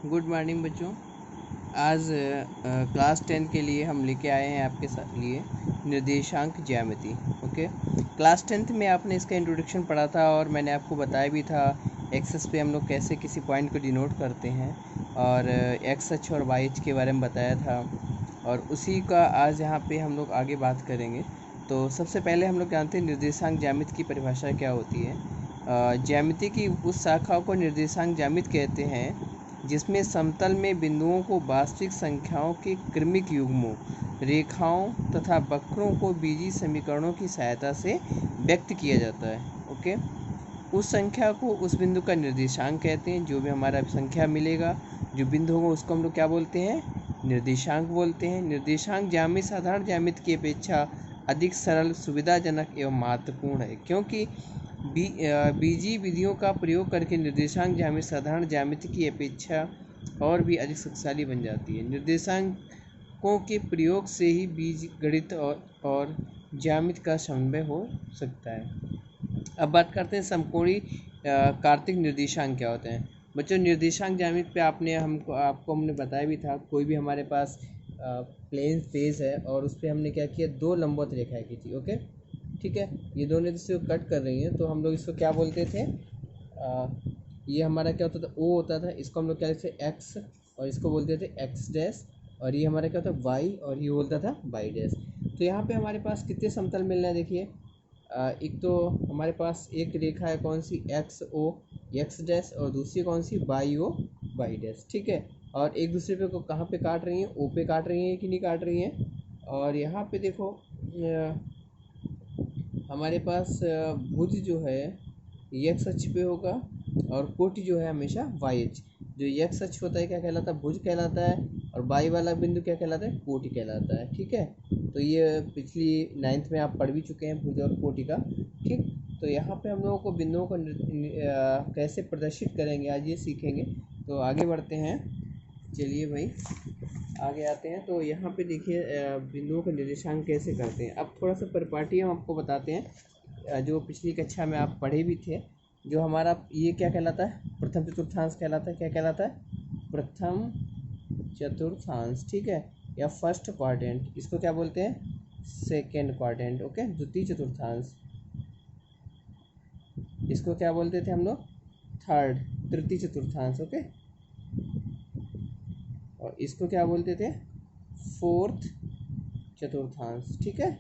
Good morning बच्चों। आज class 10 के लिए हम लेके आए हैं आपके साथ लिए निर्देशांक ज्यामिति। ओके, क्लास 10th में आपने इसका इंट्रोडक्शन पढ़ा था और मैंने आपको बताया भी था एक्सेस पे हम लोग कैसे किसी पॉइंट को डिनोट करते हैं और एक्स अक्ष और वाई अक्ष के बारे में बताया था और उसी का आज यहाँ पे हम लोग आगे बात करेंगे। तो सबसे पहले हम लोग जानते हैं निर्देशांक ज्यामिति की परिभाषा क्या होती है। ज्यामिति की उस शाखा को निर्देशांक ज्यामिति कहते हैं जिसमें समतल में बिंदुओं को वास्तविक संख्याओं के क्रमिक युग्मों, रेखाओं तथा वक्रों को बीजीय समीकरणों की सहायता से व्यक्त किया जाता है। ओके, उस संख्या को उस बिंदु का निर्देशांक कहते हैं। जो भी हमारा संख्या मिलेगा, जो बिंदु होगा, उसको हम लोग क्या बोलते हैं? निर्देशांक बोलते हैं। निर्देशांक ज्यामिति साधारण ज्यामिति की अपेक्षा अधिक सरल, सुविधाजनक एवं महत्वपूर्ण है, क्योंकि बीजीय विधियों का प्रयोग करके निर्देशांक ज्यामिति साधारण ज्यामिति की अपेक्षा और भी अधिक शक्तिशाली बन जाती है। निर्देशांकों के प्रयोग से ही बीज गणित और ज्यामिति का समन्वय हो सकता है। अब बात करते हैं समकोणीय कार्तीय निर्देशांक क्या होते हैं। बच्चों, निर्देशांक ज्यामिति पे आपको हमने बताया भी था। कोई भी हमारे पास प्लेन स्पेस है और उस पर हमने क्या किया, दो लंबवत रेखाएं की थी। ओके, ठीक है, ये दोनों जिससे कट कर रही हैं तो हम लोग इसको क्या बोलते थे? ये हमारा क्या होता था? ओ होता था। इसको हम लोग क्या कहते थे? एक्स, और इसको बोलते थे एक्स डैश, और ये हमारा क्या होता है? वाई, और ये बोलता था वाई डैश। तो यहाँ पे हमारे पास कितने समतल मिल रहे हैं? देखिए, एक तो हमारे पास एक रेखा है, कौन सी? एक्स ओ एक्स डैश, और दूसरी कौन सी? Y O Y dash. ठीक है, और एक दूसरे पे को कहाँ पे काट रही हैं? ओ पे काट रही हैं कि नहीं काट रही हैं? और यहाँ पे देखो, हमारे पास भुज जो है एक्स अक्ष पे होगा और कोटि जो है हमेशा वाई अक्ष। जो एक्स अक्ष होता है क्या कहलाता है? भुज कहलाता है, और वाई वाला बिंदु क्या कहलाता है? कोटि कहलाता है। ठीक है, तो ये पिछली 9th में आप पढ़ भी चुके हैं, भुज और कोटि का। ठीक, तो यहाँ पे हम लोगों को बिंदुओं को कैसे प्रदर्शित करेंगे आज ये सीखेंगे। तो आगे बढ़ते हैं, चलिए भाई आगे आते हैं। तो यहाँ पे देखिए, बिंदुओं का निर्देशांक कैसे करते हैं। अब थोड़ा सा परिपाटी हम आपको बताते हैं, जो पिछली कक्षा में आप पढ़े भी थे। जो हमारा ये क्या कहलाता है? प्रथम चतुर्थांश कहलाता है। क्या कहलाता है? प्रथम चतुर्थांश। ठीक है, या फर्स्ट क्वाड्रेंट। इसको क्या बोलते हैं? Second quadrant. ओके, द्वितीय चतुर्थांश। इसको क्या बोलते थे हम लोग? थर्ड, तृतीय चतुर्थांश। ओके, और इसको क्या बोलते थे? फोर्थ चतुर्थांश। ठीक है,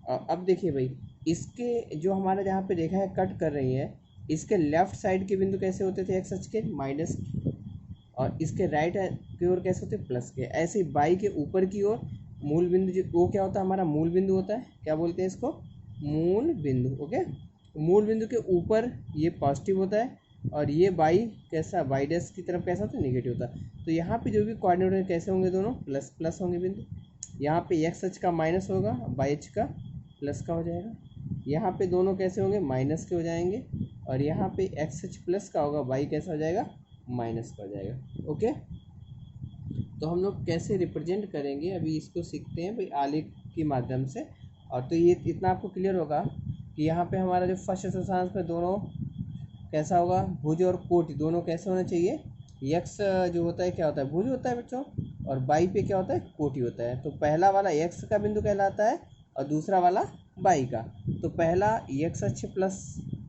अब देखिए भाई, इसके जो हमारा जहाँ पे रेखा है कट कर रही है, इसके लेफ्ट साइड के बिंदु कैसे होते थे? एक्स अक्ष के माइनस, और इसके राइट की ओर कैसे होते? प्लस के। ऐसे ही बाई के ऊपर की ओर मूल बिंदु जो वो क्या होता है? हमारा मूल बिंदु होता है। क्या बोलते हैं इसको? मूल बिंदु। ओके, मूल बिंदु के ऊपर ये पॉजिटिव होता है, और ये बाई कैसा? बाई डैश की तरफ कैसा होता है? नेगेटिव होता है। तो यहाँ पे जो भी कोऑर्डिनेट कैसे होंगे? दोनों प्लस प्लस होंगे बिंदु। यहाँ पे एक्स अक्ष का माइनस होगा, वाई अक्ष का प्लस का हो जाएगा। यहाँ पे दोनों कैसे होंगे? माइनस के हो जाएंगे, और यहाँ पे एक्स अक्ष प्लस का होगा, वाई कैसा हो जाएगा? माइनस का हो जाएगा। ओके, तो हम लोग कैसे रिप्रेजेंट करेंगे अभी इसको सीखते हैं भाई आलेख के माध्यम से। और तो ये इतना आपको क्लियर होगा कि यहाँ पे हमारा जो फर्स्ट चतुर्थांश में दोनों कैसा होगा? भुज और कोटि दोनों कैसे होना चाहिए? यक्स जो होता है क्या होता है? भुज होता है बच्चों, और बाई पे क्या होता है? कोटि होता है। तो पहला वाला यक्स का बिंदु कहलाता है और दूसरा वाला बाई का। तो पहला यक्स अक्ष प्लस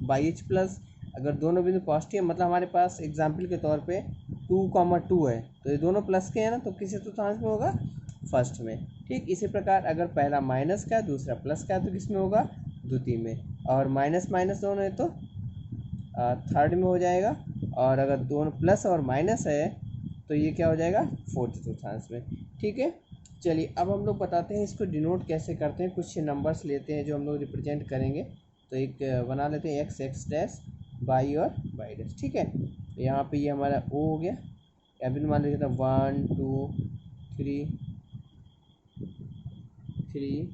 बाई अक्ष प्लस, अगर दोनों बिंदु पॉजिटिव, मतलब हमारे पास एग्जाम्पल के तौर पे 2,2 है, तो ये दोनों प्लस के हैं ना, तो किस चतुर्थांश में होगा? फर्स्ट में। ठीक, इसी प्रकार अगर पहला माइनस का है, दूसरा प्लस का है, तो किस में होगा? द्वितीय में। और माइनस माइनस दोनों है तो थर्ड में हो जाएगा, और अगर दोनों प्लस और माइनस है तो ये क्या हो जाएगा? फोर्थ चतुर्थांश में। ठीक है, चलिए अब हम लोग बताते हैं इसको डिनोट कैसे करते हैं। कुछ नंबर्स लेते हैं जो हम लोग रिप्रेजेंट करेंगे। तो एक बना लेते हैं, एक्स एक्स डैश, वाई और वाई डैश। ठीक है, तो यहाँ पे ये हमारा ओ हो गया। अभी मान लीजिए था 1 2 3 3,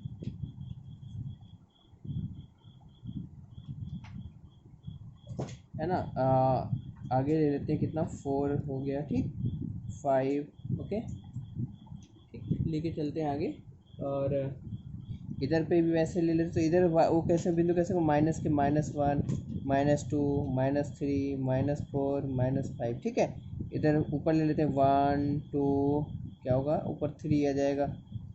है ना। आगे ले लेते हैं, कितना? 4 हो गया। ठीक, 5। ओके, ठीक, लेके चलते हैं आगे। और इधर पे भी वैसे ले लेते, तो इधर वो कैसे बिंदु कैसे हो? माइनस के -1 -2 -3 -4 -5। ठीक है, इधर ऊपर ले लेते हैं 1 2, क्या होगा ऊपर 3 आ जाएगा,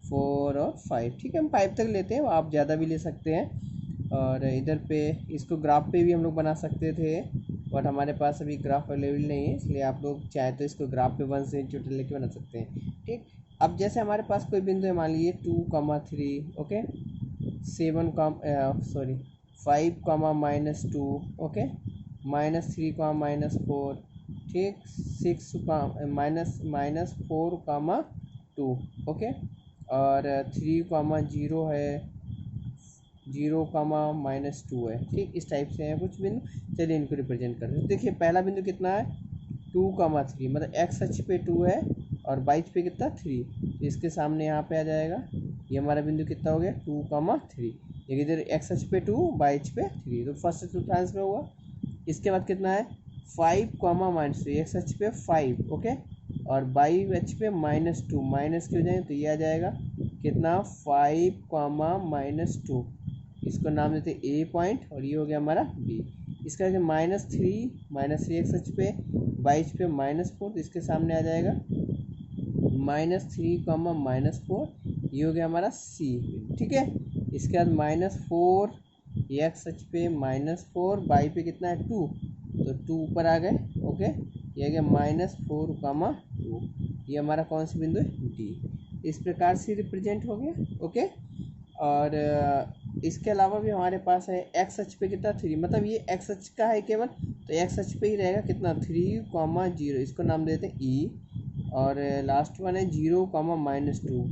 4 और 5। ठीक है, हम 5 तक लेते हैं, आप ज़्यादा भी ले सकते हैं। और इधर पे इसको ग्राफ पे भी हम लोग बना सकते थे, बट हमारे पास अभी ग्राफ अवेलेबल नहीं है, इसलिए आप लोग चाहे तो इसको ग्राफ पे 1 से इंटीग्रेटर लेके बना सकते हैं। ठीक, अब जैसे हमारे पास कोई बिंदु है, मान लीजिए 2, 3, ओके, 5, -2, ओके, -3, -4, ठीक, 6 -4, 2, ओके, और 3, 0 है, 0, -2 है। ठीक, इस टाइप से है कुछ बिंदु। चलिए इनको रिप्रेजेंट करते हैं। देखिए पहला बिंदु कितना है 2, 3, मतलब एक्स अक्ष पे 2 है और वाई पे कितना 3, तो इसके सामने यहाँ पे आ जाएगा। ये हमारा बिंदु कितना हो गया 2, 3। इधर एक्स अक्ष पे 2, वाई पे 3, तो फर्स्ट से चौथा आंसर हुआ। इसके बाद कितना है 5, एक्स अक्ष पे 5, ओके, और वाई अक्ष पे -2, माइनस के हो जाएंगे तो ये आ जाएगा कितना 5, -2, इसको नाम देते ए पॉइंट, और ये हो गया हमारा बी। इसका -3 एक्स अक्ष पे, वाई पे -4, तो इसके सामने आ जाएगा -3, -4, ये हो गया हमारा सी। ठीक है, इसके बाद -4 एक्स अक्ष पे -4, वाई पे कितना है 2, तो 2 ऊपर आ गए, ओके, ये आ गया -4, 2, ये हमारा कौन सा बिंदु है डी। इस प्रकार से रिप्रेजेंट हो गया, ओके। और इसके अलावा भी हमारे पास है एक्स अक्ष पे कितना 3, मतलब ये एक्स अक्ष का है केवल, तो एक्स अक्ष पे ही रहेगा कितना 3, 0, इसको नाम देते हैं ई। और लास्ट वन है 0, -2,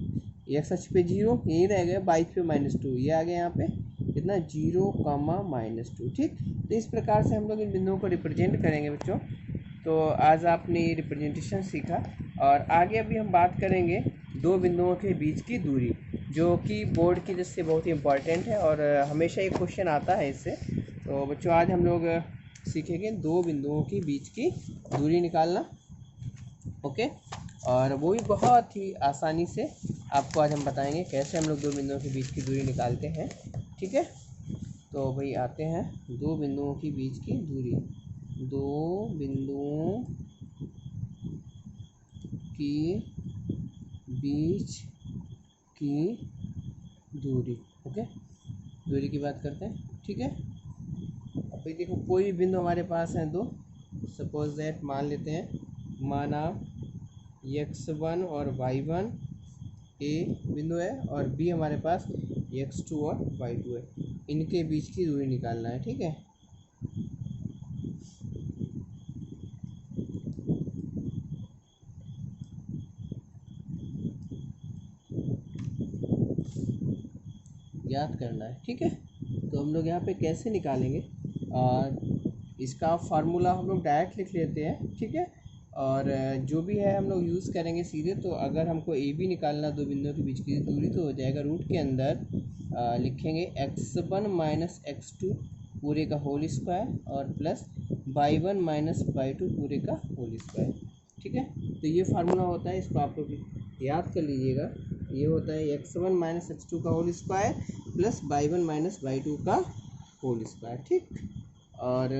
एक्स अक्ष पे 0 यही रह गया, वाई पे -2, ये आ गया यहाँ पे कितना 0, -2। ठीक, तो इस प्रकार से हम लोग इन बिंदुओं को रिप्रेजेंट करेंगे बच्चों। तो आज आपने रिप्रेजेंटेशन सीखा, और आगे अभी हम बात करेंगे दो बिंदुओं के बीच की दूरी, जो कि बोर्ड की दृष्टि से बहुत ही इम्पॉर्टेंट है और हमेशा एक क्वेश्चन आता है इससे। तो बच्चों आज हम लोग सीखेंगे दो बिंदुओं के बीच की दूरी निकालना, ओके, और वो भी बहुत ही आसानी से आपको आज हम बताएंगे कैसे हम लोग दो बिंदुओं के बीच की दूरी निकालते हैं। ठीक है, तो भाई आते हैं दो बिंदुओं के बीच की दूरी, दो बिंदुओं की बीच की दूरी, ओके, दूरी की बात करते हैं। ठीक है, अब भाई देखो कोई भी बिंदु हमारे पास है दो, सपोज दैट मान लेते हैं, माना x1 और y1 ए बिंदु है, और बी हमारे पास x2 और y2 है, इनके बीच की दूरी निकालना है। ठीक है, याद करना है। ठीक है, तो हम लोग यहाँ पे कैसे निकालेंगे, इसका फार्मूला हम लोग डायरेक्ट लिख लेते हैं। ठीक है, और जो भी है हम लोग यूज़ करेंगे सीधे। तो अगर हमको ए बी निकालना दो बिंदुओं के बीच की दूरी, तो हो जाएगा रूट के अंदर लिखेंगे x1 - x2 पूरे का होल स्क्वायर, और प्लस y1 - y2 पूरे का होल स्क्वायर। ठीक है, तो ये फार्मूला होता है, इसको आप लोग याद कर लीजिएगा। ये होता है x1 - x2 का whole square plus y1 - y2 का होल स्क्वायर। ठीक, और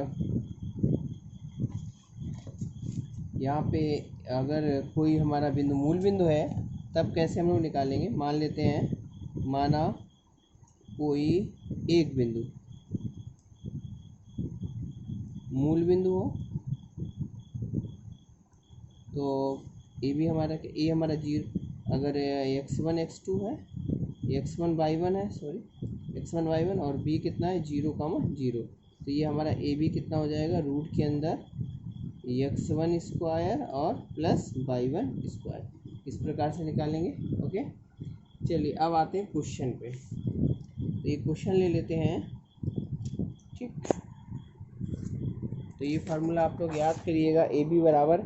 यहाँ पे अगर कोई हमारा बिंदु मूल बिंदु है, तब कैसे हम लोग निकालेंगे, मान लेते हैं, माना कोई एक बिंदु मूल बिंदु हो, तो ए भी हमारा, ए हमारा 0, अगर x1 x2 है, x1 y1 है, सॉरी x1 y1, और b कितना है 0, 0, तो ये हमारा ए बी कितना हो जाएगा रूट के अंदर x1 स्क्वायर और प्लस y1 स्क्वायर, इस प्रकार से निकालेंगे। ओके, चलिए अब आते हैं क्वेश्चन पे। तो ये क्वेश्चन ले लेते हैं। ठीक, तो ये फार्मूला आप लोग याद करिएगा, ए बी बराबर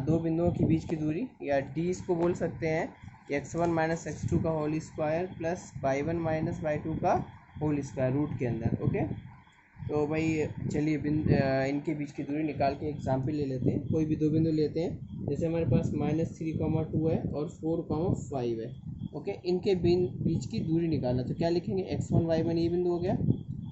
दो बिंदुओं के बीच की दूरी, या डी इसको बोल सकते हैं, x1 - x2 का whole square plus y1 - y2 का होल स्क्वायर रूट के अंदर। ओके, तो भाई चलिए इनके बीच की दूरी निकाल के एग्जाम्पल ले लेते हैं। कोई भी दो बिंदु लेते हैं, जैसे हमारे पास -3, 2 है और 4, 5 है। ओके, इनके बीच की दूरी निकालना, तो क्या लिखेंगे x1 y1 ये बिंदु हो गया,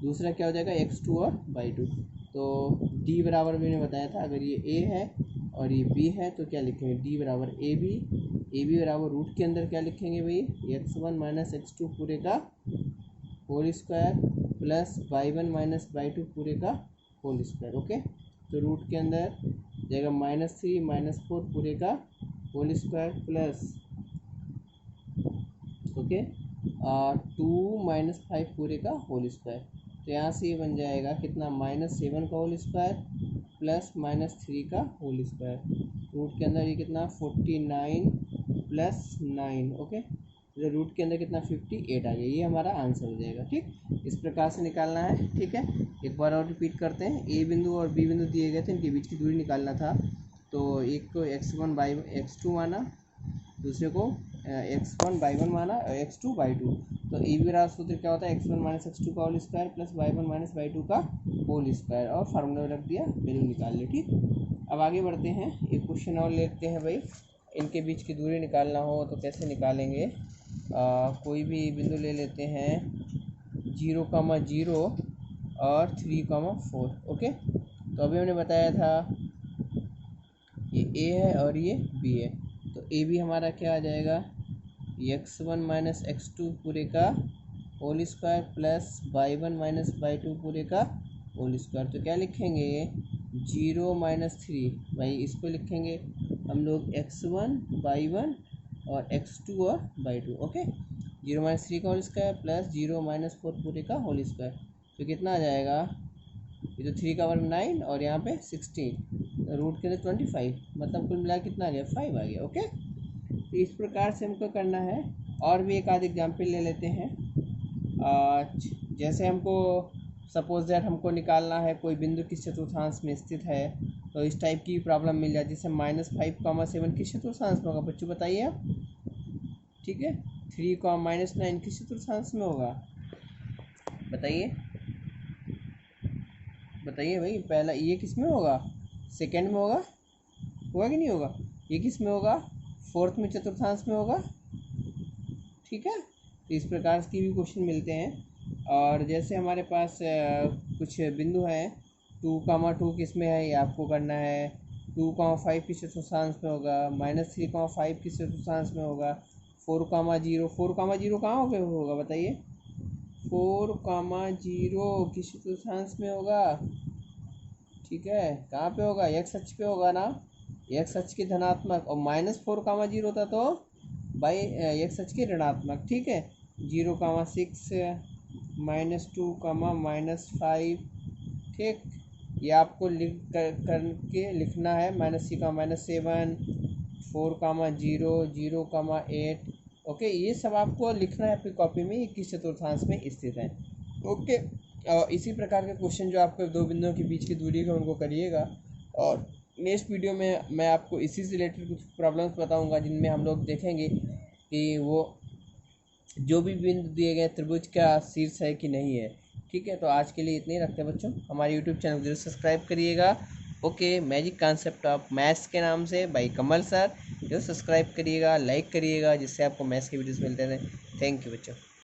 दूसरा क्या हो जाएगा x2 और y2। तो डी बराबर मैंने बताया था, अगर ये ए है और ये बी है, तो क्या लिखेंगे डी बराबर ए बी बराबर रूट के अंदर क्या लिखेंगे भाई x1 माइनस x2 पूरे का whole square plus y1 minus y2 पूरे का होल स्क्वायर। ओके, तो रूट के अंदर जाएगा -3 -4 पूरे का होल स्क्वायर प्लस ओके 2 -5 पूरे का होल स्क्वायर। तो यहाँ से ये बन जाएगा कितना -7 का होल स्क्वायर प्लस -3 का होल स्क्वायर। रूट के अंदर ये कितना 49 प्लस 9 ओके, तो रूट के अंदर कितना 58 आ गया। ये हमारा आंसर हो जाएगा। ठीक, इस प्रकार से निकालना है। ठीक है, एक बार और रिपीट करते हैं। ए बिंदु और बी बिंदु दिए गए थे, इनके बीच की दूरी निकालना था। तो एक को x1/x2 माना, दूसरे को x1/1 माना और x2/2। तो ए बी बराबर सूत्र क्या होता है x1 माइनस x2 का whole square plus y1 minus y2 का होल स्क्वायर, और फार्मूला में रख दिया, वैल्यू निकाल ली। ठीक, अब आगे बढ़ते हैं। एक क्वेश्चन और लेते हैं भाई। इनके बीच की दूरी निकालना हो तो कैसे निकालेंगे। कोई भी बिंदु ले लेते हैं 0,0 और 3,4। ओके, तो अभी हमने बताया था ये ए है और ये बी है। तो ए बी हमारा क्या आ जाएगा x1 माइनस x2 पूरे का whole square plus y1 minus y2 पूरे का होल स्क्वायर। तो क्या लिखेंगे 0 - 3 भाई, इसको लिखेंगे हम लोग x1 y1 और x2 और y2। ओके, 0 - 3 का होल स्क्वायर प्लस 0 - 4 पूरे का होल स्क्वायर। तो कितना आ जाएगा, ये तो 3 का वर्ग 9 और यहाँ पे 16, रूट के अंदर 25, मतलब कुल मिला कितना आ गया 5 आ गया। ओके, तो इस प्रकार से हमको करना है। और भी एक आध एग्जाम्पल ले लेते हैं। जैसे हमको सपोज दैट हमको निकालना है कोई बिंदु किस चतुर्थांश में स्थित है, तो इस टाइप की प्रॉब्लम मिल जाए। जैसे -5,7 किस चतुर्थांश में होगा बच्चों, बताइए आप। ठीक है, 3, -9 किस चतुर्थांश में होगा, बताइए बताइए भाई। पहला ये किस में होगा, सेकंड में होगा कि नहीं होगा। ये किस में होगा, फोर्थ में चतुर्थांश में होगा। ठीक है, तो इस प्रकार की भी क्वेश्चन मिलते हैं। और जैसे हमारे पास कुछ बिंदु हैं 2,2 किस में है, ये आपको करना है। 2,5 किस चतुर्थांश में होगा, -3,5 किस चतुर्थांश में होगा, 4,0 कहाँ होगा बताइए। 4,0 किस चतुर्थांश में होगा। ठीक है, कहाँ पे होगा, एक्स अक्ष पे होगा ना, एक्स अक्ष के धनात्मक, और -4,0 था तो बाई एक्स अक्ष के ऋणात्मक। ठीक है, 0,6 -2, -5। ठीक, ये आपको लिख करके लिखना है -3,-7 4,0 0,8। ओके, ये सब आपको लिखना है अपनी कॉपी में, किस चतुर्थांश में स्थित है। ओके, इसी प्रकार के क्वेश्चन जो आपको दो बिंदुओं के बीच की दूरी है उनको करिएगा। और नेक्स्ट वीडियो में मैं आपको इसी से रिलेटेड कुछ प्रॉब्लम्स बताऊंगा, जिनमें हम लोग देखेंगे कि वो जो भी बिंदु दिए गए त्रिभुज का शीर्ष है कि नहीं है। ठीक है, तो आज के लिए इतने ही रखते हैं बच्चों। हमारे यूट्यूब चैनल को जरूर सब्सक्राइब करिएगा। Okay, magic concept of maths के नाम से बाई कमल सर, जरूर सब्सक्राइब करिएगा, लाइक करिएगा, जिससे आपको मैथ्स के वीडियोस मिलते रहें। थैंक यू बच्चों।